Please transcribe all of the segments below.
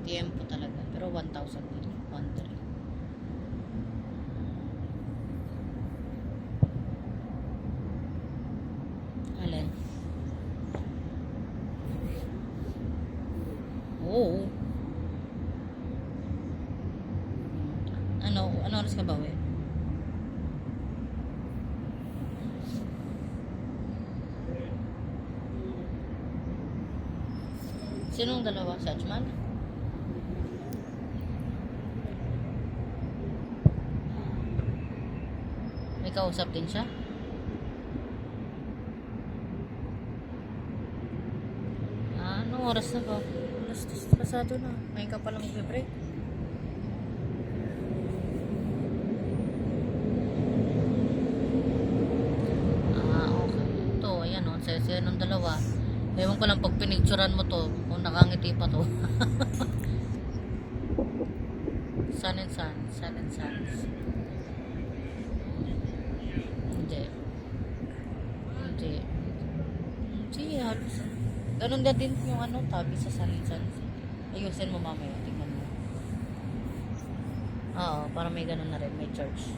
Tiempo talaga. Pero 1,000 din. 1,300. Alin? Oo. Ano oras ka ba, we? Sinong dalawa? Si Ajmal? May kausap din siya? Anong oras na ba? Alas 10 pasado na. Ngayon ka palang mag-break. Okay. Ito, ayan o. Saya ng dalawa. Ewan ko lang pag pinicturan mo to, kung nakangiti pa to. Sun and Suns. Hindi, halos. Ganun din yung tabi sa Sun and Suns. Ayusin mo mamaya, tingnan mo. Oo, para may ganun na rin, may church.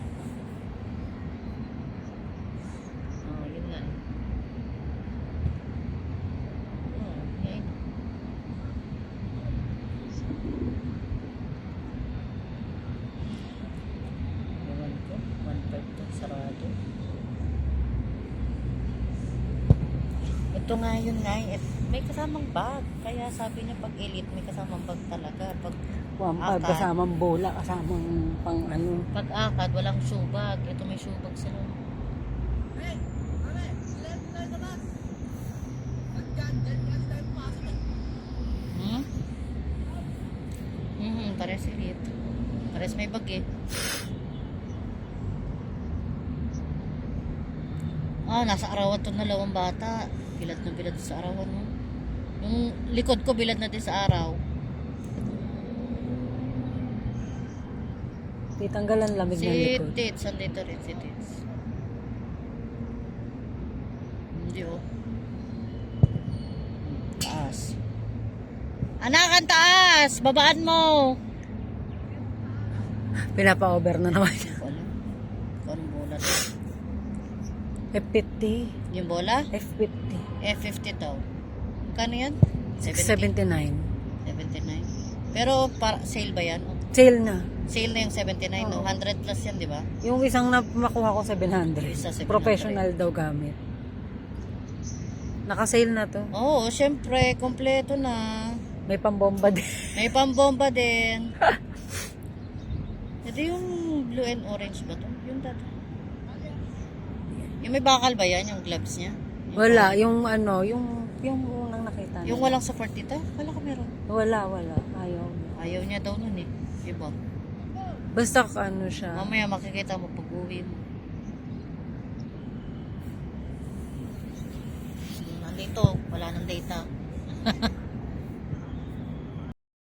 Yun nga. Yan. Ewan ko, 1.5 to, sarado. Ito nga yun nga, may kasamang bag. Kaya sabi niya pag elite, may kasamang bag talaga. Pag Wampag, kasamang bola, kasamang pang ano. Pag akad, walang shoe bag. Ito may shoe bag sila. Pares elite. Pares may bag eh. Nasa arawan to na lawang bata. Bilad na bilad sa arawan mo. Yung likod ko bilad na din sa araw. Titanggalan lamig ng likod. Tits, andito rin si Tits. Hindi oh. Taas. Anak, ang taas! Babaan mo! Pinapa-over na naman niya. Wala. Anong bola to? F50. Yung bola? F50. F50 to. Kano yan? 79. 79. Pero sale ba yan? Sale na. Sale na yung 79, no? Oo. 100 plus yan, di ba? Yung isang na makuha ko 700. Isa 700. Professional daw gamit. Naka-sale na to. Oo, syempre, kompleto na. May pambomba din. May pambomba din. Ito yung blue and orange ba to? Yung dati. Yung may bakal ba yan? Yung gloves niya? Wala. Yung unang nakita Yung walang support dito? Kala ko meron. Wala. Ayaw niya daw nun eh. Diba? Basta ano siya. Mamaya makikita mo pag uwi mo. Nandito, wala nang data.